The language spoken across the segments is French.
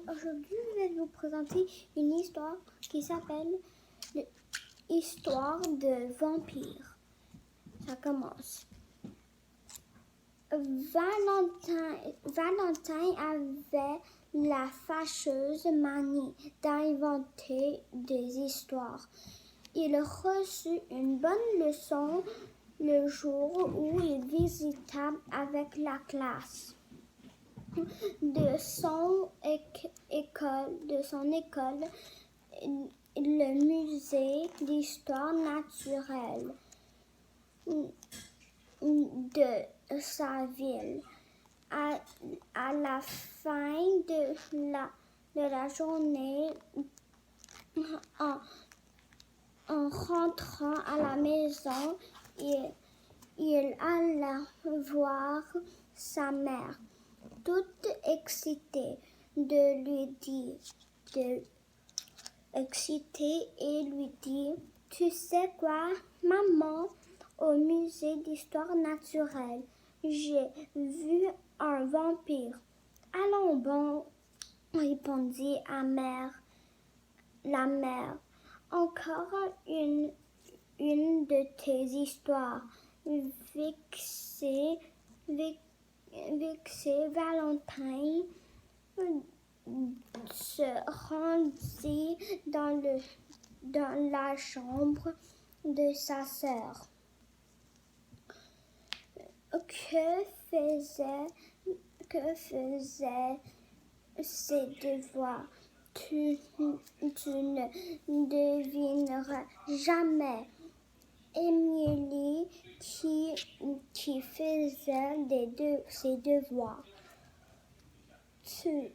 Aujourd'hui, je vais vous présenter une histoire qui s'appelle l'histoire de vampire. Ça commence. Valentin avait la fâcheuse manie d'inventer des histoires. Il reçut une bonne leçon le jour où il visita avec la classe de son école le musée d'histoire naturelle de sa ville. À la fin de la journée, en rentrant à la maison, il alla voir sa mère, toute excitée, et lui dit: Tu sais quoi, maman, au musée d'histoire naturelle, j'ai vu un vampire. Allons bon, répondit la mère. Encore une de tes histoires. Vexé, Valentin se rendit dans la chambre de sa sœur. Que faisait ses devoirs? Tu ne devineras jamais. Émilie qui faisait ses devoirs. Tu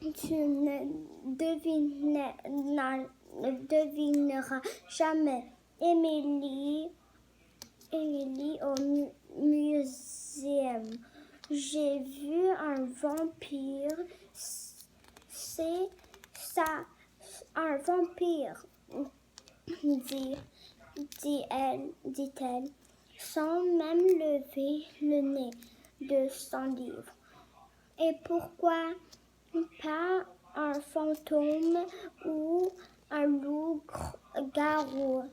ne devineras jamais. Émilie au muséum. J'ai vu un vampire. C'est ça, un vampire, dit-elle, sans même lever le nez de son livre. Et pourquoi pas un fantôme ou un loup-garou?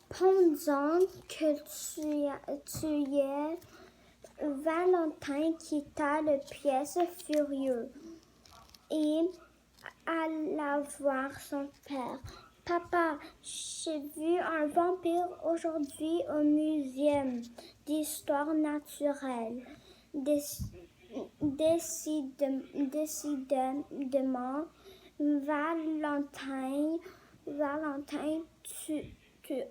Pendant que tu y es, Valentin quitta la pièce furieux et alla voir son père. Papa, j'ai vu un vampire aujourd'hui au musée d'histoire naturelle. Décidément, Valentin, tu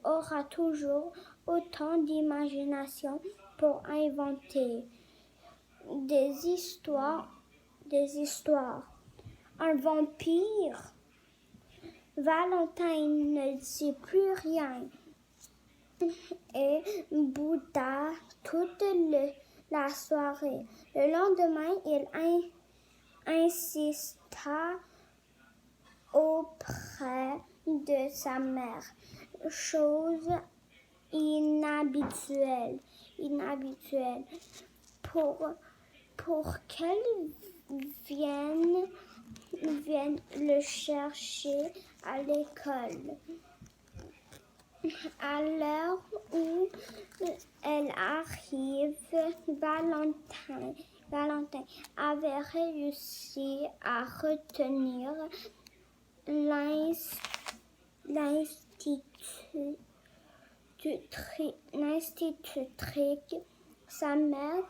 auras toujours autant d'imagination pour inventer des histoires. Un vampire? Valentin ne dit plus rien et bouda toute la soirée. Le lendemain, il insista auprès de sa mère, chose inhabituelle, pour qu'elle vienne le chercher à l'école. À l'heure où elle arrive, Valentin avait réussi à retenir l'institutrice. Sa mère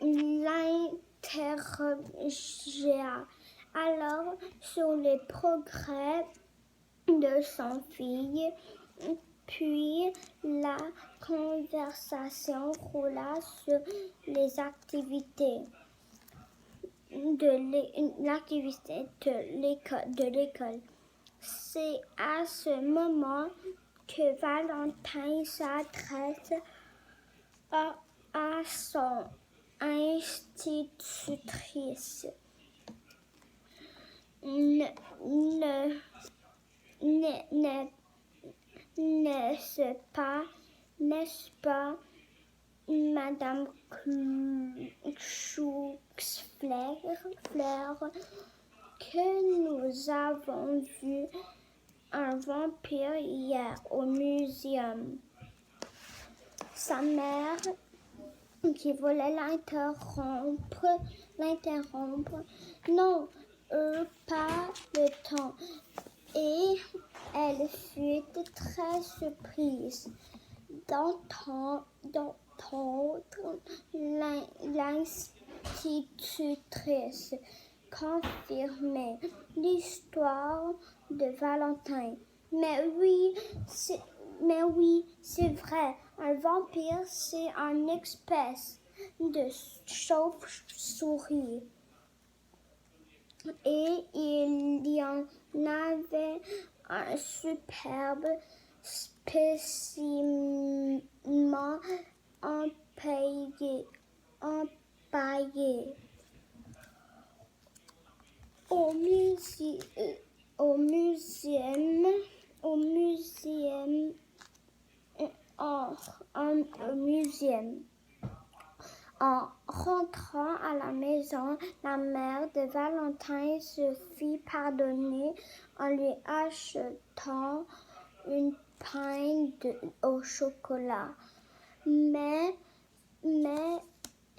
l'interrogea alors sur les progrès de son fille, puis la conversation roula sur les activités de l'école. C'est à ce moment que Valentin s'adresse à son institutrice. N'est-ce pas, Madame choux fleurs que nous avons vu un vampire hier au muséum. Sa mère, qui voulait l'interrompre. Non, pas le temps. Et elle fut très surprise d'entendre l'institutrice confirmer l'histoire de Valentin. Mais oui, c'est vrai, un vampire, c'est une espèce de chauve-souris. Et il y en avait un superbe spécimen empaillé. Au muséum. En rentrant à la maison, la mère de Valentin se fit pardonner en lui achetant une pinte au chocolat. Mais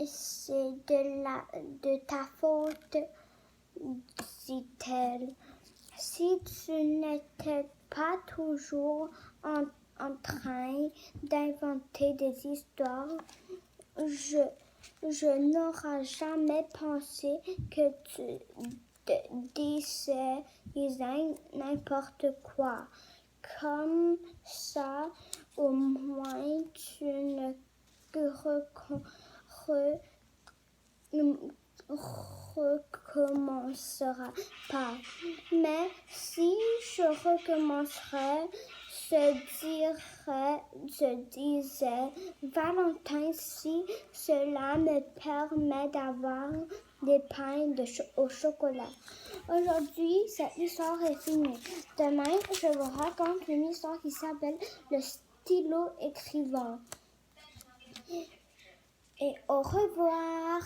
c'est de ta faute, dit-elle. Si tu n'étais pas toujours en train d'inventer des histoires, je n'aurais jamais pensé que tu disais n'importe quoi. Comme ça, au moins, tu ne recommenceras pas. Mais si je recommencerais, se disait Valentin, si cela me permet d'avoir des pains au chocolat. Aujourd'hui, cette histoire est finie. Demain, je vous raconte une histoire qui s'appelle Le stylo écrivant. Et au revoir.